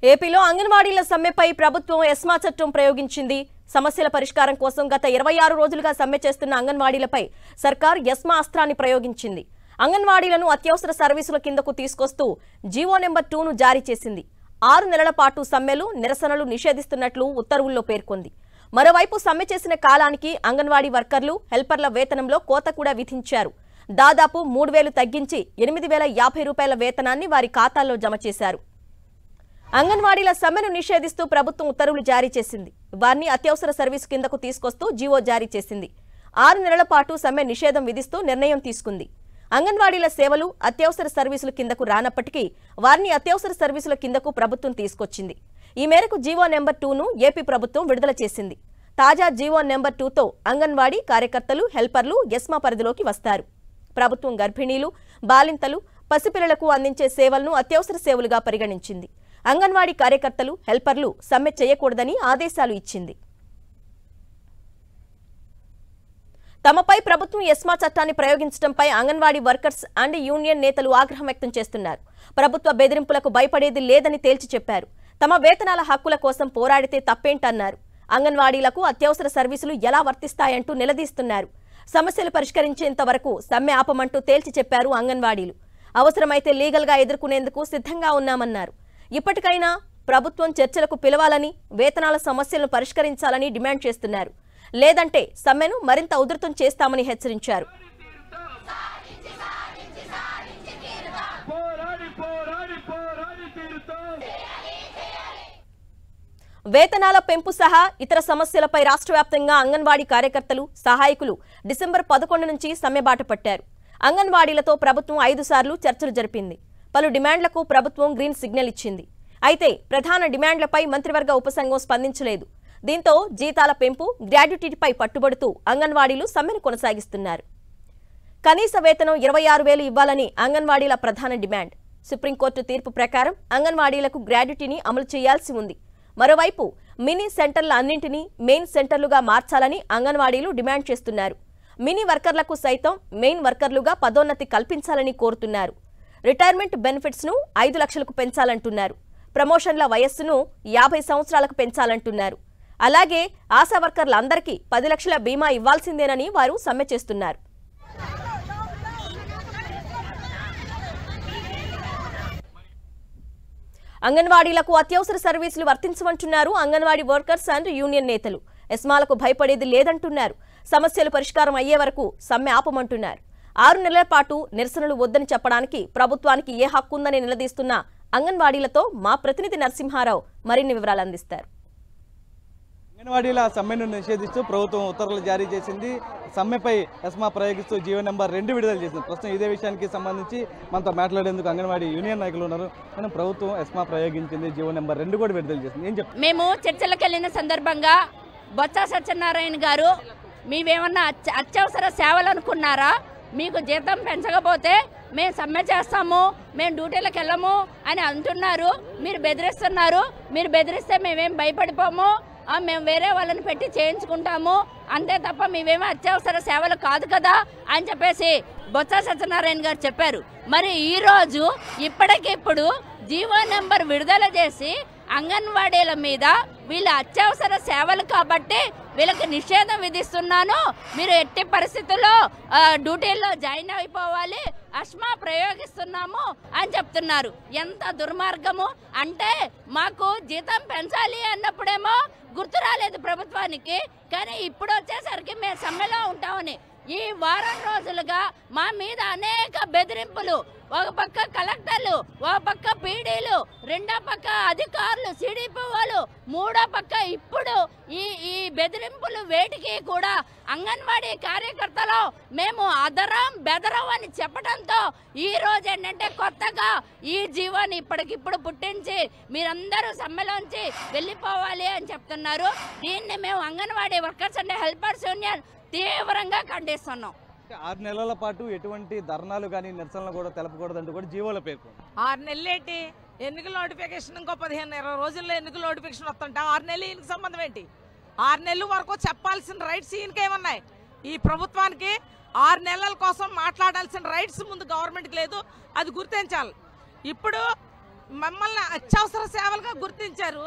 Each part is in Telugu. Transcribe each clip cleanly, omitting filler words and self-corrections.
ఏపీలో అంగన్వాడీల సమ్మెపై ప్రభుత్వం ఎస్మా చట్టం ప్రయోగించింది. సమస్యల పరిష్కారం కోసం గత 26 రోజులుగా సమ్మె చేస్తున్న అంగన్వాడీలపై సర్కార్ ఎస్మా అస్త్రాన్ని ప్రయోగించింది. అంగన్వాడీలను అత్యవసర సర్వీసుల కిందకు తీసుకొస్తూ జీవో నెంబర్ 2ను జారీ చేసింది. 6 నెలల పాటు సమ్మెలు, నిరసనలు నిషేధిస్తున్నట్లు ఉత్తర్వుల్లో పేర్కొంది. మరోవైపు సమ్మె చేసిన కాలానికి అంగన్వాడీ వర్కర్లు, హెల్పర్ల వేతనంలో కోత కూడా విధించారు. దాదాపు 3000 తగ్గించి 8050 రూపాయల వేతనాన్ని వారి ఖాతాల్లో జమ చేశారు. అంగన్వాడీల సమ్మెను నిషేధిస్తూ ప్రభుత్వం ఉత్తర్వులు జారీ చేసింది. వారిని అత్యవసర సర్వీసు కిందకు తీసుకొస్తూ జీవో జారీ చేసింది. 6 నెలల పాటు సమ్మె నిషేధం విధిస్తూ నిర్ణయం తీసుకుంది. అంగన్వాడీల సేవలు అత్యవసర సర్వీసుల కిందకు రానప్పటికీ వారిని అత్యవసర సర్వీసుల కిందకు ప్రభుత్వం తీసుకొచ్చింది. ఈ మేరకు జీవో నెంబర్ 2ను ఏపీ ప్రభుత్వం విడుదల చేసింది. తాజా జీవో నెంబర్ 2తో అంగన్వాడీ కార్యకర్తలు, హెల్పర్లు ఎస్మా పరిధిలోకి వస్తారు. ప్రభుత్వం గర్భిణీలు, బాలింతలు, పసిపిల్లలకు అందించే సేవలను అత్యవసర సేవలుగా పరిగణించింది. అంగన్వాడీ కార్యకర్తలు, హెల్పర్లు సమ్మె చేయకూడదని ఆదేశాలు ఇచ్చింది. తమపై ప్రభుత్వం ఎస్మా చట్టాన్ని ప్రయోగించడంపై అంగన్వాడీ వర్కర్స్ అండ్ యూనియన్ నేతలు ఆగ్రహం వ్యక్తం చేస్తున్నారు. ప్రభుత్వ బెదిరింపులకు భయపడేది లేదని తేల్చి చెప్పారు. తమ వేతనాల హక్కుల కోసం పోరాడితే తప్పేంటన్నారు. అంగన్వాడీలకు అత్యవసర సర్వీసులు ఎలా వర్తిస్తాయంటూ నిలదీస్తున్నారు. సమస్యలు పరిష్కరించేంత వరకు సమ్మె ఆపమంటూ తేల్చి చెప్పారు అంగన్వాడీలు. అవసరమైతే లీగల్గా ఎదుర్కొనేందుకు సిద్ధంగా ఉన్నామన్నారు. ఇప్పటికైనా ప్రభుత్వం చర్చలకు పిలవాలని, వేతనాల సమస్యలను పరిష్కరించాలని డిమాండ్ చేస్తున్నారు. లేదంటే సమ్మెను మరింత ఉధృతం చేస్తామని హెచ్చరించారు. వేతనాల పెంపు సహా ఇతర సమస్యలపై రాష్ట్ర వ్యాప్తంగా అంగన్వాడీ కార్యకర్తలు, సహాయకులు డిసెంబర్ 11 నుంచి సమ్మె బాట పట్టారు. అంగన్వాడీలతో ప్రభుత్వం 5 సార్లు చర్చలు జరిపింది. పలు డిమాండ్లకు ప్రభుత్వం గ్రీన్ సిగ్నల్ ఇచ్చింది. అయితే ప్రధాన డిమాండ్లపై మంత్రివర్గ ఉపసంఘం స్పందించలేదు. దీంతో జీతాల పెంపు, గ్రాడ్యుటీపై పట్టుబడుతూ అంగన్వాడీలు సమ్మెను కొనసాగిస్తున్నారు. కనీస వేతనం 26,000 ఇవ్వాలని అంగన్వాడీల ప్రధాన డిమాండ్. సుప్రీంకోర్టు తీర్పు ప్రకారం అంగన్వాడీలకు గ్రాడ్యుటీని అమలు చేయాల్సి ఉంది. మరోవైపు మినీ సెంటర్ల అన్నింటినీ మెయిన్ సెంటర్లుగా మార్చాలని అంగన్వాడీలు డిమాండ్ చేస్తున్నారు. మినీ వర్కర్లకు సైతం మెయిన్ వర్కర్లుగా పదోన్నతి కల్పించాలని కోరుతున్నారు. రిటైర్మెంట్ బెనిఫిట్స్ ను 5 లక్షలకు పెంచాలంటున్నారు. ప్రమోషన్ల వయస్సును 50 సంవత్సరాలకు పెంచాలంటున్నారు. అలాగే ఆశా వర్కర్లందరికీ 10 లక్షల బీమా ఇవ్వాల్సిందేనని వారు సమ్మె చేస్తున్నారు. అంగన్వాడీలకు అత్యవసర సర్వీసులు వర్తించమంటున్నారు అంగన్వాడీ వర్కర్స్ అండ్ యూనియన్ నేతలు. ఎస్మాలకు భయపడేది లేదంటున్నారు. సమస్యలు పరిష్కారం అయ్యే వరకు సమ్మె ఆపమంటున్నారు. 6 నెలల పాటు నిరసనలు వద్దని చెప్పడానికి ప్రభుత్వానికి ఏ హక్కు ఉందని నిలదీస్తున్న అంగన్వాడీలతో మా ప్రతినిధి నరసింహారావు మరిన్ని వివరాలు అందిస్తారు. అంగన్వాడీల సమ్మెను నిషేధిస్తూ ప్రభుత్వం ఉత్తర్వులు జారీ చేసింది. సమ్మెపై ఎస్మా ప్రయోగిస్తూ జీవో నెంబర్ 2 విడుదల చేసింది. ప్రస్తుతం ఇదే విషయానికి సంబంధించి మనతో మాట్లాడేందుకు అంగన్వాడీ యూనియన్ నాయకులు ఉన్నారు. మనం ప్రభుత్వం ఎస్మా ప్రయోగించింది, జీవో నెంబర్ 2 కూడా విడుదల చేసింది. ఏం చెప్తారు? మేము చర్చలకు వెళ్ళిన సందర్భంగా బొత్స సత్యనారాయణ గారు, మీవేమన్నా అత్యవసర సేవలు అనుకున్నారా? మీకు జీతం పెంచకపోతే మేము సమ్మె చేస్తాము, మేము డ్యూటీలకు వెళ్ళము అని అంటున్నారు. మీరు బెదిరిస్తున్నారు. మీరు బెదిరిస్తే మేమేం భయపడిపోము, మేము వేరే వాళ్ళని పెట్టి చేయించుకుంటాము, అంతే తప్ప మేమేమో అత్యవసర సేవలు కాదు కదా అని చెప్పేసి బొత్స సత్యనారాయణ గారు చెప్పారు. మరి ఈరోజు ఇప్పటికిప్పుడు జీవో నెంబర్ విడుదల చేసి అంగన్వాడీల మీద వీళ్ళ అత్యవసర సేవలు కాబట్టి వీళ్ళకి నిషేధం విధిస్తున్నాను, మీరు ఎట్టి పరిస్థితుల్లో డ్యూటీల్లో జాయిన్ అయిపోవాలి, అస్మా ప్రయోగిస్తున్నాము అని చెప్తున్నారు. ఎంత దుర్మార్గము అంటే, మాకు జీతం పెంచాలి అన్నప్పుడేమో గుర్తు రాలేదు ప్రభుత్వానికి, కానీ ఇప్పుడు వచ్చేసరికి మేము సమ్మెలో ఉంటామని. ఈ వారం రోజులుగా మా మీద అనేక బెదిరింపులు, ఒక పక్క కలెక్టర్లు, ఒక పక్క పీడీలు, రెండో పక్క అధికారులు, సిడిపి వాళ్ళు, మూడో పక్క ఇప్పుడు ఈ బెదిరింపులు వేటికి కూడా అంగన్వాడీ కార్యకర్తలు మేము అదరం బెదరం అని చెప్పడంతో ఈ రోజు ఏంటంటే కొత్తగా ఈ జీవోని ఇప్పటికిప్పుడు పుట్టించి మీరందరూ సమ్మెలోంచి వెళ్ళిపోవాలి అని చెప్తున్నారు. దీన్ని మేము anganwadi workers and helpers union తీవ్రంగా ఖండిస్తున్నాం. 6 నెలల పాటు ఎటువంటి ధర్నాలు కానీ నిరసనలు కూడా తెలపకూడదంటూ కూడా జీవోలో పేర్కొంది. 6 నెలలు ఏంటి? ఎన్నికల నోటిఫికేషన్ ఇంకో 15-20 రోజుల్లో ఎన్నికల నోటిఫికేషన్ వస్తుంటా 6 నెలలు ఈయనకి సంబంధం ఏంటి? 6 నెలల వరకు చెప్పాల్సిన రైట్స్ ఈయనకేమన్నాయి? ఈ ప్రభుత్వానికి 6 నెలల కోసం మాట్లాడాల్సిన రైట్స్ ముందు గవర్నమెంట్కి లేదు, అది గుర్తించాలి. ఇప్పుడు మమ్మల్ని అత్యవసర సేవలుగా గుర్తించారు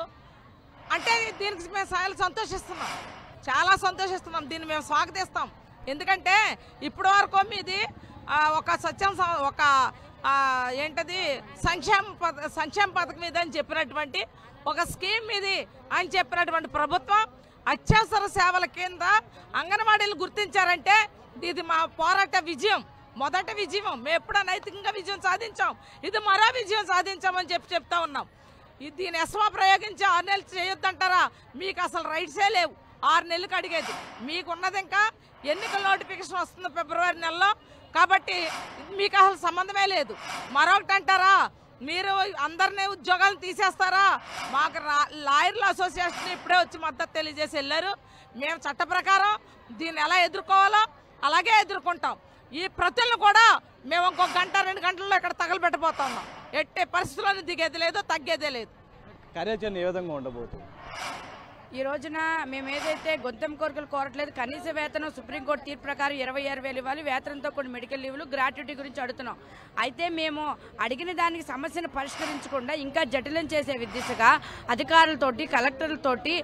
అంటే దీనికి మేము చాలా సంతోషిస్తున్నాం, చాలా సంతోషిస్తున్నాం. దీన్ని మేము స్వాగతిస్తాం. ఎందుకంటే ఇప్పటి వరకు మీది ఒక ఏంటది సంక్షేమ పథకం మీద అని చెప్పినటువంటి ఒక స్కీమ్ ఇది అని చెప్పినటువంటి ప్రభుత్వం అత్యవసర సేవల కింద అంగన్వాడీలు గుర్తించారంటే ఇది మా పోరాట విజయం, మొదటి విజయం. మేము ఎప్పుడో నైతికంగా విజయం సాధించాం, ఇది మరో విజయం సాధించామని చెప్తా ఉన్నాం. దీని ఎస్మా ప్రయోగించి 6 నెలలు చేయొద్దంటారా? మీకు అసలు రైట్సే లేవు. 6 నెలలకు అడిగేది మీకున్నది. ఇంకా ఎన్నికల నోటిఫికేషన్ వస్తుంది ఫిబ్రవరి నెలలో, కాబట్టి మీకు అసలు సంబంధమే లేదు. మరొకటి అంటారా, మీరు అందరినీ ఉద్యోగాలు తీసేస్తారా? మాకు లాయర్ల అసోసియేషన్ ఇప్పుడే వచ్చి మద్దతు తెలియజేసి వెళ్ళారు. మేము చట్ట ప్రకారం దీన్ని ఎలా ఎదుర్కోవాలో అలాగే ఎదుర్కొంటాం. ఈ ప్రతులను కూడా మేము ఇంకొక గంట 2 గంటల్లో ఇక్కడ తగలబెట్టబోతున్నాం. ఎట్టే పరిస్థితుల్లోనూ దిగేది లేదు, తగ్గేదే లేదు. కార్యాచరణ ఏ విధంగా ఉండబోతుంది? ఈ రోజున మేము ఏదైతే గొంతెం కోరికలు కోరట్లేదు, కనీస వేతనం సుప్రీంకోర్టు తీర్పు ప్రకారం 26,000 ఇవ్వాలి, వేతనంతో కొన్ని మెడికల్ లీవ్లు, గ్రాట్యుటీ గురించి అడుగుతున్నాం. అయితే మేము అడిగిన దానికి సమస్యను పరిష్కరించకుండా ఇంకా జటిలం చేసే దిశగా అధికారులతోటి కలెక్టర్లతోటి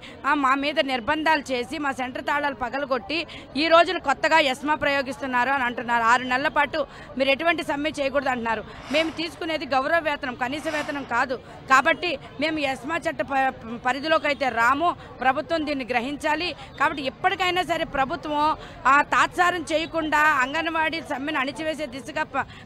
మా మీద నిర్బంధాలు చేసి మా సెంటర్ తాళాలు పగలగొట్టి ఈ రోజున కొత్తగా ఎస్మా ప్రయోగిస్తున్నారు అని అంటున్నారు. 6 నెలల పాటు మీరు ఎటువంటి సమ్మె చేయకూడదు అంటున్నారు. మేము తీసుకునేది గౌరవ వేతనం, కనీస వేతనం కాదు. కాబట్టి మేము ఎస్మా చట్ట పరిధిలోకి అయితే రాము. ప్రభుత్వం దీన్ని గ్రహించాలి. కాబట్టి ఎప్పటికైనా సరే ప్రభుత్వం తాత్సారం చేయకుండా అంగన్వాడీ సమ్మెను అణిచివేసే దిశగా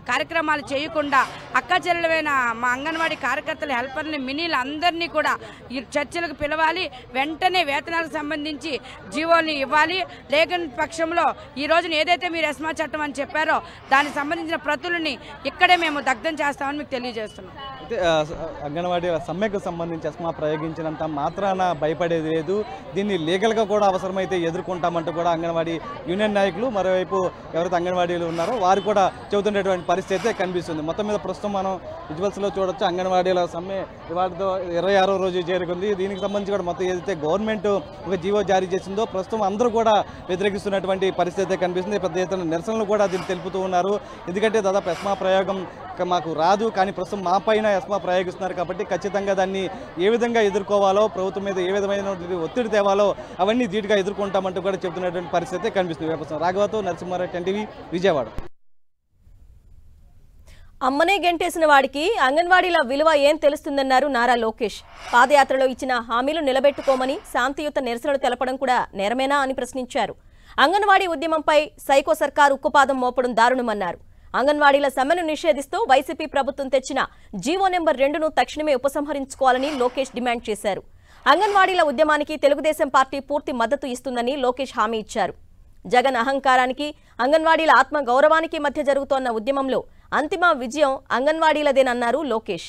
కార్యక్రమాలు చేయకుండా అక్క చెల్లెలైన మా అంగన్వాడీ కార్యకర్తలు, హెల్పర్ని, మినీలు అందరినీ కూడా ఈ చర్చలకు పిలవాలి. వెంటనే వేతనాలకు సంబంధించి జీవోని ఇవ్వాలి. లేని పక్షంలో ఈ రోజున ఏదైతే మీరు ఎస్మా చట్టం అని చెప్పారో దానికి సంబంధించిన ప్రతులని ఇక్కడే మేము దగ్ధం చేస్తామని మీకు తెలియజేస్తున్నాం. అంగన్వాడీ సమ్మెకు సంబంధించి ఎస్మా ప్రయోగించినంత మాత్రాన భయపడేది లేదు. దీన్ని లీగల్గా కూడా అవసరమైతే ఎదుర్కొంటామంటూ కూడా అంగన్వాడీ యూనియన్ నాయకులు, మరోవైపు ఎవరైతే అంగన్వాడీలు ఉన్నారో వారు కూడా చెబుతున్నటువంటి పరిస్థితి అయితే కనిపిస్తుంది. మొత్తం మీద ప్రస్తుతం మనం విజువల్స్లో చూడొచ్చు అంగన్వాడీల సమ్మె ఇవాళతో 26వ రోజు చేరుకుంది. దీనికి సంబంధించి కూడా మొత్తం ఏదైతే గవర్నమెంట్ ఒక జీవో జారీ చేసిందో ప్రస్తుతం అందరూ కూడా వ్యతిరేకిస్తున్నటువంటి పరిస్థితి అయితే కనిపిస్తుంది. పెద్ద ఎత్తున నిరసనలు కూడా దీన్ని తెలుపుతూ ఉన్నారు. ఎందుకంటే దాదాపు ఎస్మా ప్రయోగం మాకు రాదు, కానీ ప్రస్తుతం మా పైన ఎస్మా ప్రయోగిస్తున్నారు కాబట్టి ఖచ్చితంగా దాన్ని ఏ విధంగా ఎదుర్కోవాలో, ప్రభుత్వం మీద ఏ విధమైన ఒత్తిడి తేవాలో అవన్నీ ధీటుగా ఎదుర్కొంటామంటూ కూడా చెబుతున్నటువంటి పరిస్థితి కనిపిస్తుంది. రాఘవతో నరసింహారావు, ఎన్టీవీ, విజయవాడ. అమ్మనే గెంటేసిన వాడికి అంగన్వాడీల విలువ ఏం తెలుస్తుందన్నారు నారా లోకేష్. పాదయాత్రలో ఇచ్చిన హామీలు నిలబెట్టుకోమని శాంతియుత నిరసనలు తెలపడం కూడా నేరమేనా అని ప్రశ్నించారు. అంగన్వాడీ ఉద్యమంపై సైకో సర్కారు ఉక్కుపాదం మోపడం దారుణమన్నారు. అంగన్వాడీల సమ్మెను నిషేధిస్తూ వైసీపీ ప్రభుత్వం తెచ్చిన జీవో నెంబర్ 2ను తక్షణమే ఉపసంహరించుకోవాలని లోకేష్ డిమాండ్ చేశారు. అంగన్వాడీల ఉద్యమానికి తెలుగుదేశం పార్టీ పూర్తి మద్దతు ఇస్తుందని లోకేష్ హామీ ఇచ్చారు. జగన్ అహంకారానికి, అంగన్వాడీల ఆత్మ గౌరవానికి మధ్య జరుగుతోన్న ఉద్యమంలో అంతిమ విజయం అంగన్వాడీలదేనన్నారు లోకేష్.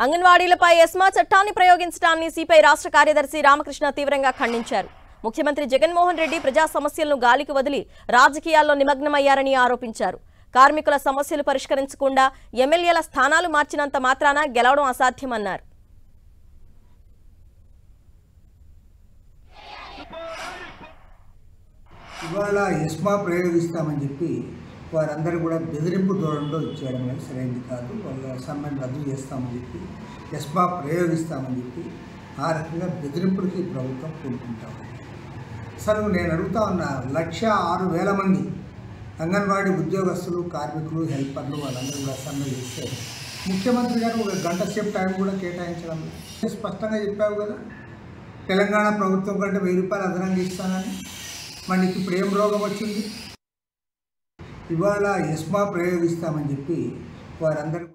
అంగన్వాడీలపై ఎస్మా చట్టాన్ని ప్రయోగించడాన్ని సిపిఐ రాష్ట్ర కార్యదర్శి రామకృష్ణ తీవ్రంగా ఖండించారు. ముఖ్యమంత్రి జగన్మోహన్ రెడ్డి ప్రజా సమస్యలను గాలికి వదిలి రాజకీయాల్లో నిమగ్నమయ్యారని ఆరోపించారు. కార్మికుల సమస్యలు పరిష్కరించకుండా ఎమ్మెల్యేల స్థానాలు మార్చినంత మాత్రాన గెలవడం అసాధ్యమన్నారు. ఇవాళ ఎస్మా ప్రయోగిస్తామని చెప్పి వారందరూ కూడా బెదిరింపు ధోరణిలో ఇచ్చేయడం అనేది సరైనది కాదు. వాళ్ళ సమ్మెను రద్దు చేస్తామని చెప్పి, ఎస్మా ప్రయోగిస్తామని చెప్పి ఆ రకంగా బెదిరింపులకి ప్రభుత్వం కోరుకుంటాం. అసలు నేను అడుగుతా ఉన్నా, 1,06,000 మంది అంగన్వాడీ ఉద్యోగస్తులు, కార్మికులు, హెల్పర్లు వాళ్ళందరూ కూడా సమ్మె చేస్తే ముఖ్యమంత్రి గారు 1 గంట సేపు టైం కూడా కేటాయించడం. స్పష్టంగా చెప్పావు కదా, తెలంగాణ ప్రభుత్వం కంటే 1000 రూపాయలు అదనంగా ఇస్తానని. మనకి ఇప్పుడు ఏం రోగం వచ్చింది? ఇవాళ ఎస్మా ప్రయోగిస్తామని చెప్పి వారందరూ.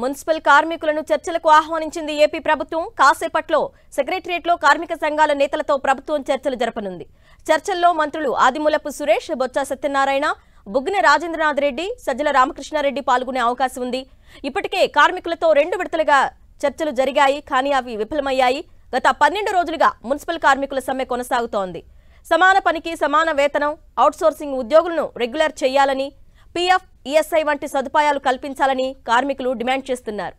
మున్సిపల్ కార్మికులను చర్చలకు ఆహ్వానించింది ఏపీ ప్రభుత్వం. కాసేపట్లో సెక్రటరియట్లో కార్మిక సంఘాల నేతలతో ప్రభుత్వం చర్చలు జరపనుంది. చర్చల్లో మంత్రులు ఆదిమూలపు సురేష్, బొత్స సత్యనారాయణ, బుగ్గన రాజేంద్రనాథ్ రెడ్డి, సజ్జల రామకృష్ణారెడ్డి పాల్గొనే అవకాశం ఉంది. ఇప్పటికే కార్మికులతో 2 విడతలుగా చర్చలు జరిగాయి, కానీ అవి విఫలమయ్యాయి. గత 12 రోజులుగా మున్సిపల్ కార్మికుల సమ్మె కొనసాగుతోంది. సమాన పనికి సమాన వేతనం, అవుట్సోర్సింగ్ ఉద్యోగులను రెగ్యులర్ చేయాలని, పీఎఫ్, ఈఎస్ఐ వంటి సదుపాయాలు కల్పించాలని కార్మికులు డిమాండ్ చేస్తున్నారు.